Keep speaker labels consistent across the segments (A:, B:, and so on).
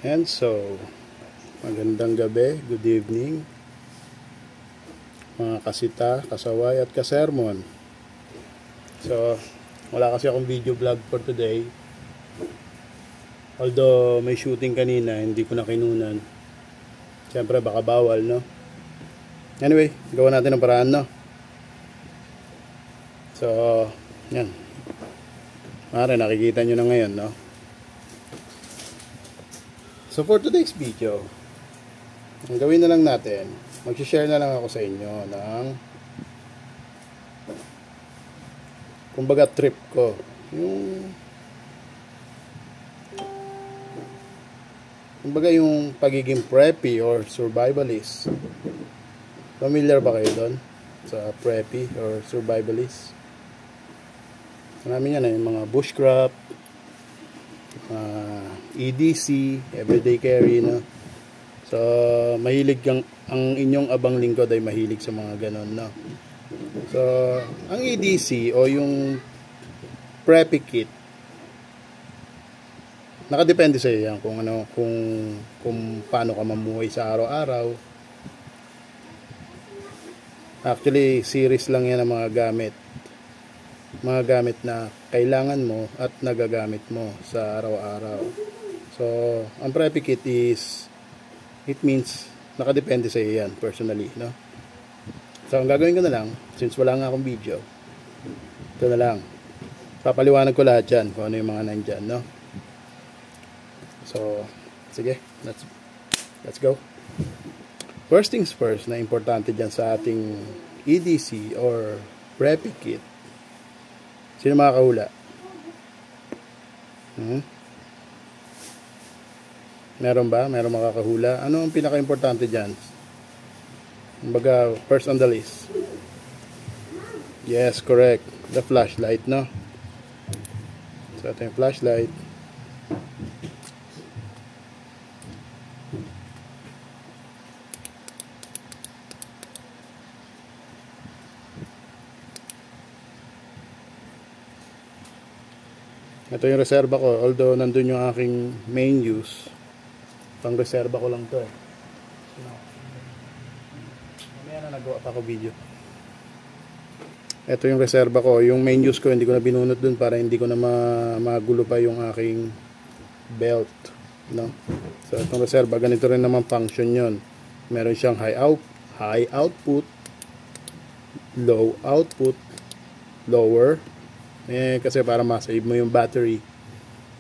A: And so, magandang gabi, good evening, mga kasita, kasaway at kasermon. So, wala kasi akong video vlog for today. Although may shooting kanina, hindi ko na kinunan. Siyempre baka bawal, no? Anyway, gawa natin ang paraan, no? So, yan. Mara, nakikita nyo na ngayon, no? So for today's video, ang gawin na lang natin, mag-share na lang ako sa inyo ng kumbaga trip ko. Yung pagiging preppy or survivalist. Familiar ba kayo doon sa preppy or survivalist? Marami yan, yung mga bushcraft, EDC, everyday carry, no? So, mahilig ang inyong abang lingkod ay mahilig sa mga ganon, no? So, ang EDC o yung preppy kit, nakadepende sa iyo yan kung ano, kung paano ka mamuhay sa araw-araw. Actually, series lang yan ang mga gamit na kailangan mo at nagagamit mo sa araw-araw. So, ang preppy kit is, it means nakadepende sa iyo yan personally, no? So, ang gagawin ko na lang, since wala nga akong video, ito na lang, papaliwanag ko lahat yan kung ano yung mga nandyan, no? So, sige, let's go. First things first na importante dyan sa ating EDC or preppy kit. Sino makakahula? Meron ba? Meron makakahula? Ano ang pinaka-importante dyan? Kumbaga, first on the list. Yes, correct. The flashlight, no? So, ito yung flashlight. Ito yung reserva ko, although nandun yung aking main use, pang reserva ko lang to eh. Mamaya na nagawa pa ako video. Ito yung reserva ko, yung main use ko hindi ko na binunot dun para hindi ko na magulo pa yung aking belt, no? So itong reserva, ganito rin naman function yon. Meron siyang high output, low output, lower. Kasi para ma-save mo yung battery.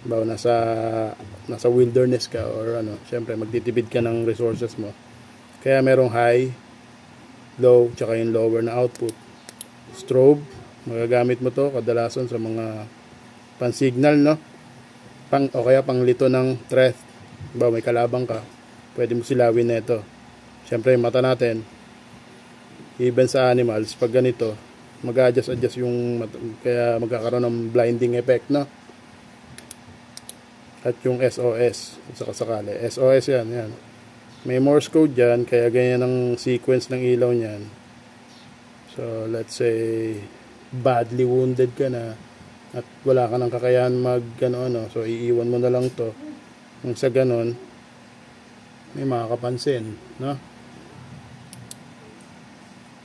A: Bawa nasa wilderness ka or ano, syempre magtitipid ka ng resources mo. Kaya merong high, low, tsaka yung lower na output. Strobe, magagamit mo to kadalasan sa mga pan-signal, no? O kaya panglito ng threat. Bawa may kalabang ka, pwede mo silawin na ito. Syempre yung mata natin, even sa animals, pag ganito, mag-adjust yung kaya magkakaroon ng blinding effect, no? At yung SOS sa kasakali, SOS yan. May Morse code yan, kaya ganyan ang sequence ng ilaw niyan. So let's say badly wounded ka na at wala ka ng kakayahan ano, so iiwan mo na lang to. Kung sa ganon may makakapansin, no?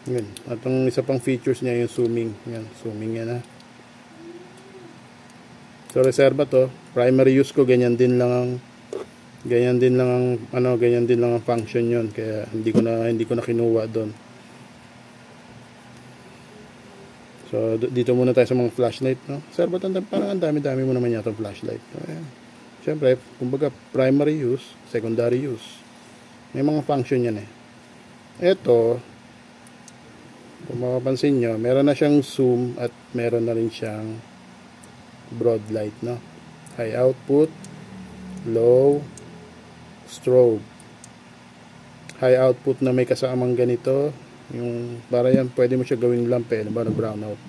A: Yun. At ang isa pang features niya yung zooming. Yan, zooming yan, ha. So reserva to, primary use ko ganyan din lang ang function yon, kaya hindi ko na kinuha doon. So dito muna tayo sa mga flashlight, no. Reserva to, parang ang dami-dami mo naman yata flashlight. So, ayan. Syempre, kumbaga primary use, secondary use. May mga function yan eh. Ito, kung makapansin nyo, meron na siyang zoom at meron na rin siyang broad light, no? High output, low, strobe. High output na may kasamang ganito, yung para yan, pwede mo siya gawing lamp eh, diba, na brownout.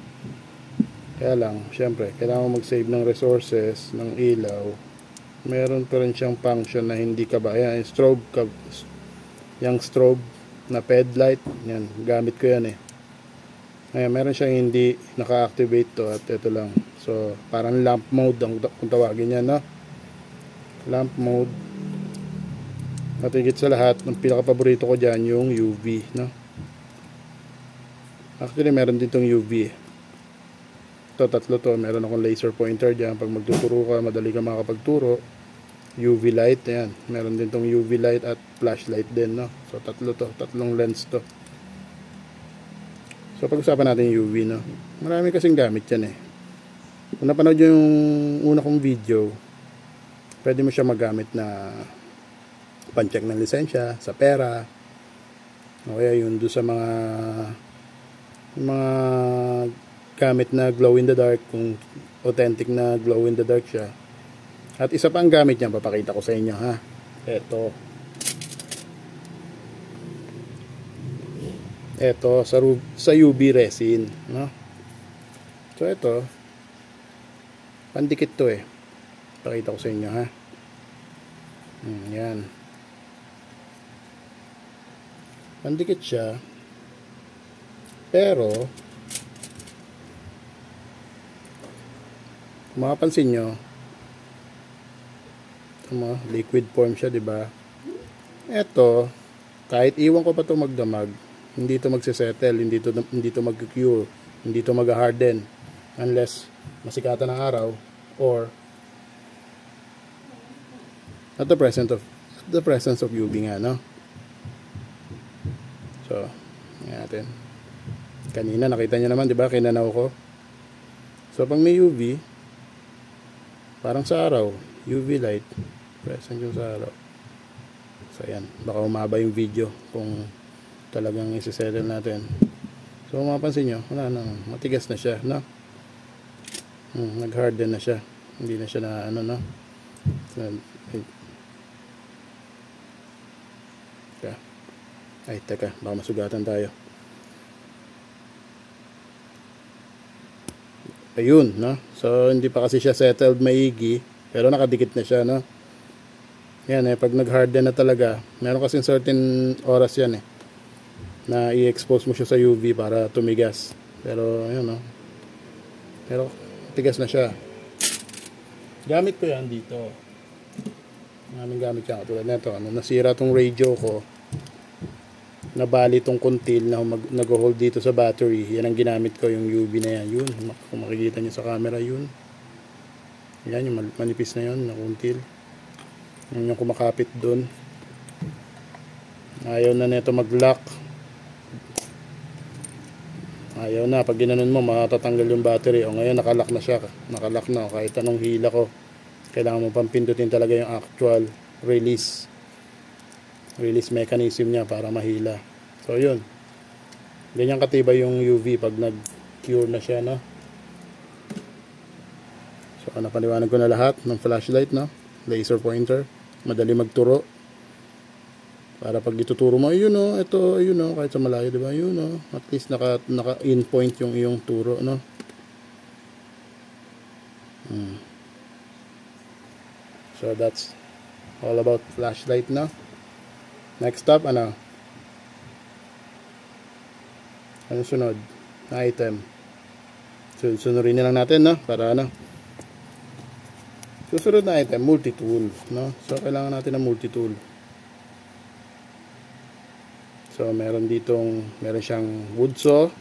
A: Kaya lang, syempre, kailangan mo mag-save ng resources, ng ilaw. Meron pa rin siyang function na hindi ka ba, ayan, yung strobe na ped light, yan, gamit ko yan eh. Ayan, meron siyang hindi naka-activate to at ito lang. So, parang lamp mode kung tawagin yan, no? Lamp mode. At higit sa lahat, ang pinaka-paborito ko dyan yung UV, no? Actually, meron din tong UV. Ito, tatlo to. Meron akong laser pointer dyan. Pag magtuturo ka, madali ka makakapagturo. UV light, ayan. Meron din tong UV light at flashlight din, no? So, tatlo to. Tatlong lens to. So, pag-usapan natin yung UV, no? Marami kasing gamit yan, eh. Kung napanood yung una kong video, pwede mo siya magamit na pan-check ng lisensya, sa pera, o kaya yun doon sa mga gamit na glow in the dark, kung authentic na glow in the dark siya. At isa pa ang gamit niya, papakita ko sa inyo, ha. Ito sa UV resin, no? So ito pandikit to, eh. Pakita ko sa inyo, ha. Yan, pandikit siya, pero mapapansin nyo, liquid form siya, diba? Eto, kahit iwan ko pa to magdamag, hindi to magsisettle, hindi to mag-cure, hindi to mag-harden unless masikatan ng araw or at the presence of UV nga, no? So, natin. Kanina nakita niyo naman, 'di ba? Kinanaw ko. So, pag may UV, parang sa araw, UV light, present yung sa araw. So, ayan. Baka umaba yung video kung talagang isi-settle natin. So, mapapansin nyo, wala na. Matigas na siya, no? Nag-harden na siya. Hindi na siya na, ano, no? So, ay, teka, baka masugatan tayo. Ayun, no? So, hindi pa kasi siya settled maigi, pero nakadikit na siya, no? Yan, pag nag-harden na talaga, meron kasing certain oras yan, na i-expose mo siya sa UV para tumigas. Pero, ayun, no? Pero, tigas na siya. Gamit ko yan dito. Maraming gamit yan. Tulad nito, nasira tong radio ko. Nabali tong kuntil na nag-hold dito sa battery. Yan ang ginamit ko, yung UV na yan. Yun, kung makikita nyo sa camera, yun. Yan, yung manipis na yun, na kuntil. Yan yung kumakapit dun. Ayaw na nito mag-lock. Ayaw na, pag ginanon mo, matatanggal yung battery. O ngayon, nakalock na siya. Nakalock na. Kahit anong hila ko, kailangan mo pang pindutin talaga yung actual release mechanism niya para mahila. So yun, ganyan katibay yung UV pag nag-cure na siya, no? So napaliwanag ko na lahat ng flashlight, no? Laser pointer, madali magturo. Para pag ituturo mo, ayun, no? Ito, ayun, no? Kahit sa malayo, diba? Ayun, no? At least naka-in point yung iyong turo, no? So that's all about flashlight, no? Next up, ano sunod na item? Sunurin na lang natin, no? Para susunod na item, multi-tool, no? So, kailangan natin ng multi-tool. So, meron siyang wood saw,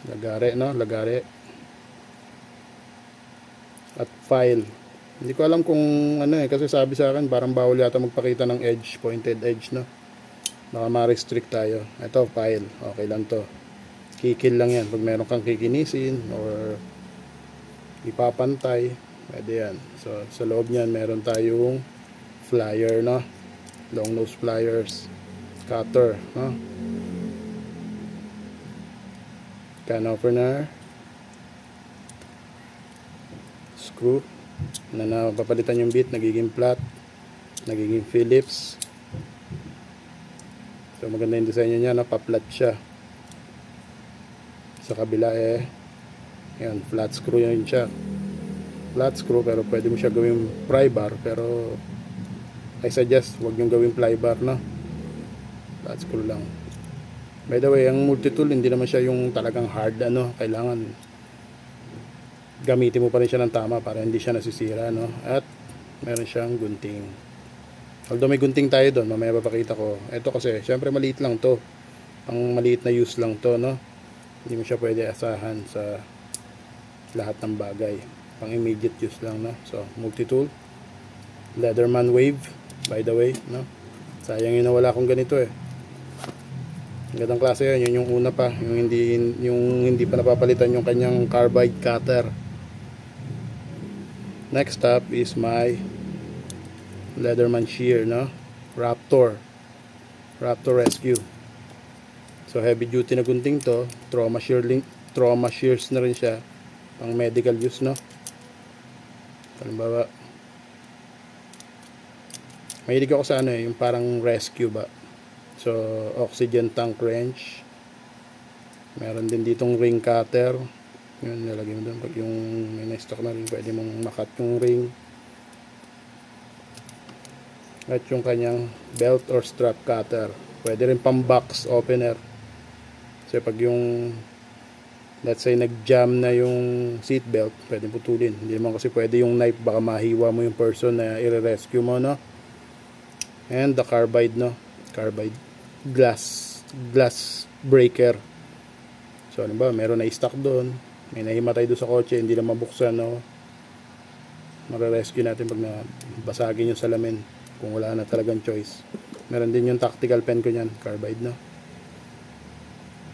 A: lagare, no? Lagare. At file. Hindi ko alam kung kasi sabi sa akin parang bawal yata magpakita ng edge, pointed edge, no? Baka ma-restrict tayo. Ito, file. Okay lang to. Kikil lang yan. Pag meron kang kikinisin or ipapantay, pwede yan. So, sa loob niyan meron tayong flyer, no? Long nose pliers, cutter, no? Can opener, screw na papalitan yung bit, nagiging flat, nagiging Phillips. So maganda yung design niya, pa-flat siya. Sa kabila yan, flat screw yun siya. Flat screw, pero pwede mo siya gawing pry bar, pero I suggest wag yung gawing ply bar, no? Flat screw lang. By the way, ang multi-tool hindi naman siya yung talagang hard, kailangan gamitin mo pa rin siya ng tama para hindi siya nasisira, no? At Meron siyang gunting. Although may gunting tayo doon, mamaya papakita ko. Ito kasi, syempre maliit lang to. Ang maliit na use lang to, no? Hindi mo siya pwede asahan sa lahat ng bagay. Pang immediate use lang, no? So, multi-tool. Leatherman Wave, by the way, no? Sayang yun na wala akong ganito eh. Ang gandang klase yun, yun yung una pa. Yung hindi pa napapalitan yung kanyang carbide cutter. Next up is my Leatherman shear, no? Raptor Rescue. So heavy duty na gunting to, trauma shears na rin siya, pang medical use, no? Halimbawa, mahilig ako sa ano eh, yung parang rescue ba. So oxygen tank wrench. Meron din ditong ring cutter. Yun, nilagay mo doon pag yung may na-stock na rin, pwede mong makat yung ring. At yung kanyang belt or strap cutter. Pwede rin pang box opener. Kasi pag yung, let's say nag-jam na yung seat belt, pwede putulin. Hindi naman kasi pwede yung knife, baka mahiwa mo yung person na i-rescue mo, no? And the carbide, no? Carbide glass breaker. So ano ba, meron na i-stock doon, may nahimatay doon sa kotse, hindi na mabuksan, no? Mare-rescue natin pag nabasagin yung salamin, kung wala na talagang choice. Meron din yung tactical pen ko niyan, carbide, no?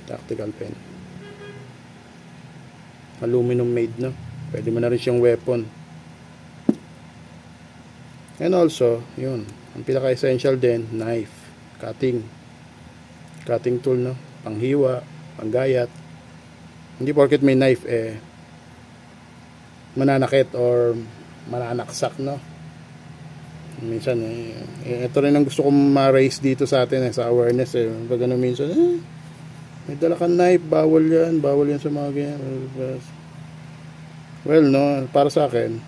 A: Tactical pen, aluminum made, no? Pwede mo na rin siyang weapon. And also, yun, ang pinaka-essential din, knife, cutting tool, no? Panghiwa, panggayat. Hindi porket may knife eh mananakit or mananaksak, no? Minsan ito rin ang gusto kong ma-raise dito sa atin sa awareness eh. Pag ano minsan may dala kang knife, bawal yan sa mga ganyan. Well, no, para sa akin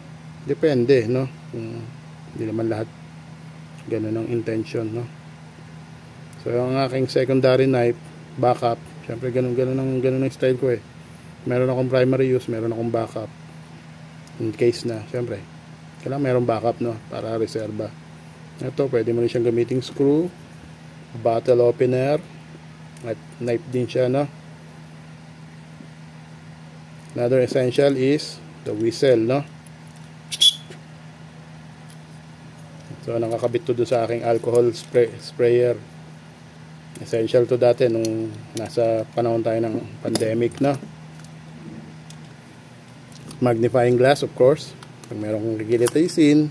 A: depende, no? Hindi naman lahat ganun ang intention, no? So ang aking secondary knife, backup, syempre ganun ang style ko eh. Meron akong primary use, meron akong backup in case na, syempre kailangan merong backup, no, para reserva. Ito, pwede mo rin siyang gamiting screw, bottle opener, at knife din siya, no? Another essential is the whistle, no? So nakakabit to doon sa aking alcohol sprayer. Essential to dati nung nasa panahon tayo ng pandemic, no? Magnifying glass, of course. Pag meron kong gigilitisin,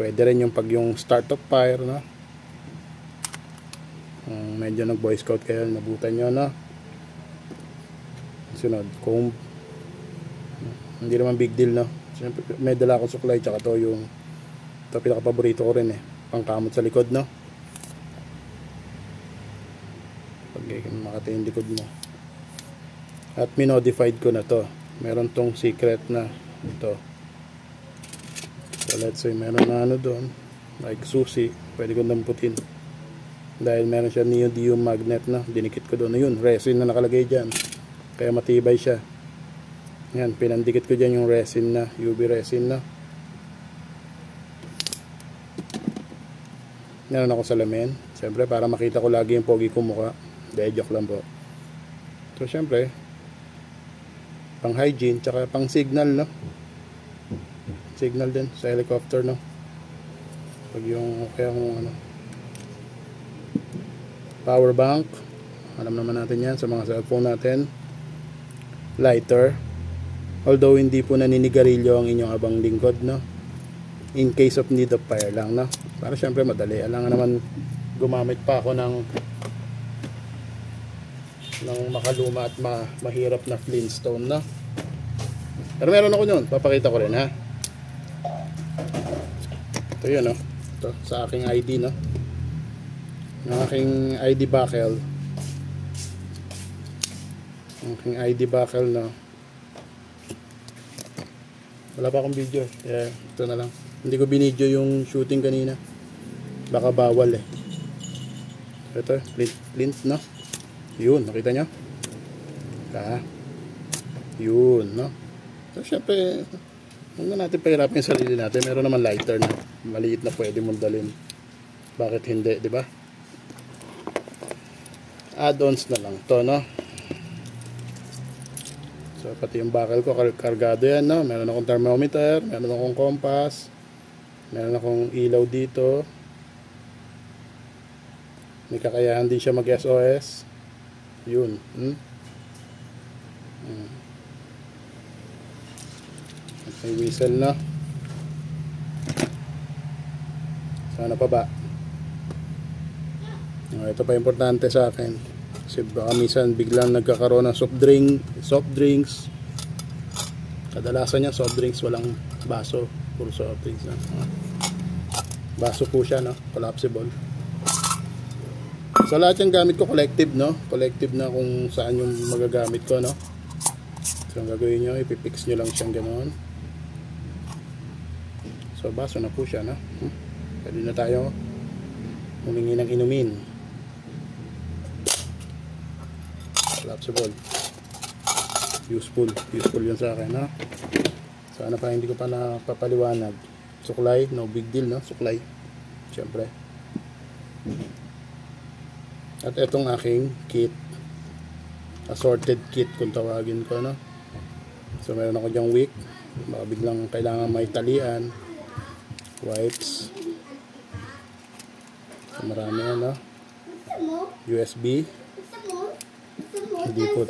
A: pwede rin yung pag yung start of fire, no? Medyo nag boy scout kayo, nabutan nyo, no? Sunod, comb. Hindi naman big deal, no? Siyempre, may dala akong suklay, tsaka to yung ito pinaka-paborito ko rin eh, pangkamot sa likod, no? Pag makati yung likod mo. At minodified ko na to. Meron tong secret na ito. So let's say meron na ano doon, like susi, pwede ko damputin. Dahil meron siya neodymium magnet, na dinikit ko doon. Ayun, resin na nakalagay dyan, kaya matibay siya. Yan, pinandikit ko dyan yung resin na, UV resin na. Meron ako salamin, siyempre para makita ko lagi yung pogi ko mukha. De, joke lang po. So siyempre pang hygiene, tsaka pang signal, no? Signal din sa helicopter, no? Pag yung kaya kung ano, power bank, alam naman natin yan sa mga cellphone natin. Lighter, although hindi po naninigarilyo ang inyong abang lingkod, no? In case of need of fire lang, no? Para syempre madali, alangan naman gumamit pa ako ng makaluma at mahirap na Flintstone, no? Pero meron ako nun, papakita ko rin, ha? Ito yun, no? Ito, sa aking ID, no? Ang aking ID buckle. Ang aking ID buckle, no? Wala pa akong video, kaya ito na lang. Hindi ko binidyo yung shooting kanina, baka bawal eh. Ito, flint, no? Yun, nakita nyo? Yun, no? So syempre Huwag na natin pahirapin yung sarili natin. Meron naman lighter na maliit na pwede mong dalhin. Bakit hindi, di ba? Add-ons na lang to, no? So, pati yung bakal ko, kargado yan, no? Meron akong thermometer, meron akong compass, meron akong ilaw dito. May kakayahan din siya mag-SOS. Yun. May whistle na. Sana pa ba? Ito pa importante sa akin. Kasi baka minsan biglang nagkakaroon ng soft drinks. Kadalasan niya soft drinks, walang baso. Puro soft drinks na. Baso po siya, no? Collapsible. Sa lahat yung gamit ko, collective, no? Collective na kung saan yung magagamit ko, no? So, ang gagawin nyo, ipipix nyo lang siyang ganoon. So, baso na po siya, no? Pwede na tayo humingi ng inumin. Collapsible. Useful yun sa akin, no? Sana pa hindi ko pa napapaliwanag. Suklay, no big deal, no? Suklay. Siyempre. At etong aking kit. Assorted kit kung tawagin ko, no? So, meron ako dyang wick. Baka biglang kailangan may talian. Wipes. So, marami yan, no? USB. Hindi po.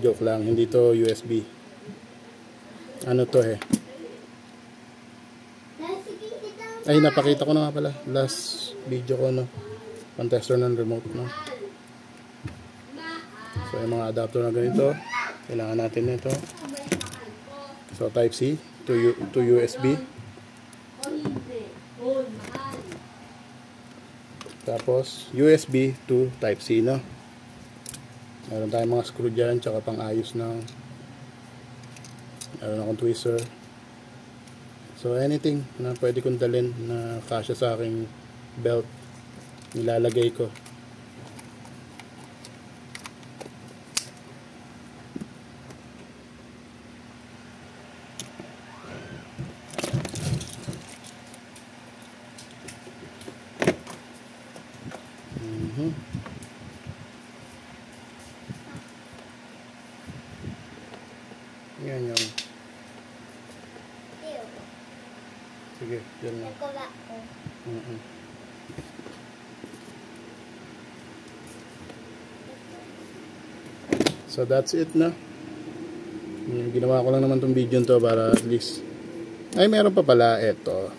A: Joke lang, hindi to USB. Ano to eh? Ay, napakita ko na nga pala. Last video ko, no? Pang-tester ng remote, no? So, yung mga adapter na ganito, kailangan natin nito. So, Type-C to USB. Tapos, USB to Type-C, no? Meron tayong mga screw dyan, tsaka pang-ayos ng meron akong twister. So, anything na pwede kong dalhin na kasya sa aking belt, nilalagay ko. Yan yung sige, yan lang. So that's it na. Ginawa ko lang naman tong video to para at least ay meron pa pala ito.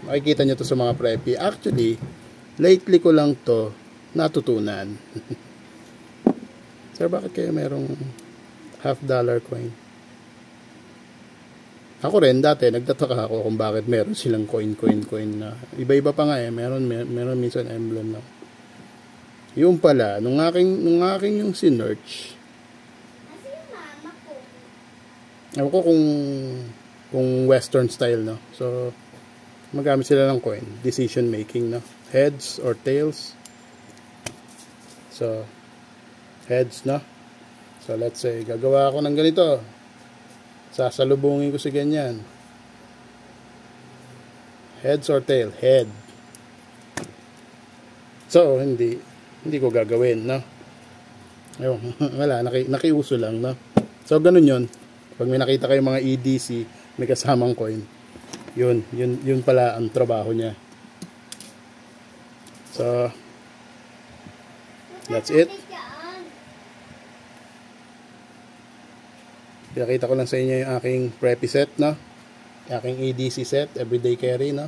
A: Makikita nyo to sa mga preppy. Actually, lately ko lang to natutunan. Sir, bakit kayo merong $50 coin? Ako rin dati nagtataka ako kung bakit meron silang coin na iba-iba pa nga eh. Meron minsan emblem na. Yung pala nung aking yung sinearch. Ako ko kung western style, no. So magamit sila ng coin, decision making, no. Heads or tails. So heads, no. So let's say gagawa ako ng ganito. Sasalubungin ko si ganyan. Heads or tail? Head. So, hindi ko gagawin, no? Ayun, wala, nakiuso lang, no? So, ganun yun. Pag may nakita kayong mga EDC, may kasamang coin. Yun pala ang trabaho niya. So, that's it. Pinakita ko lang sa inyo yung aking preppy set, no? Aking ADC set, everyday carry, no?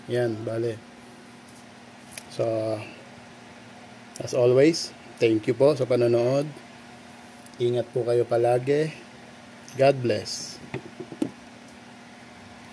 A: Yan, bale. So, as always, thank you po sa panonood. Ingat po kayo palagi. God bless.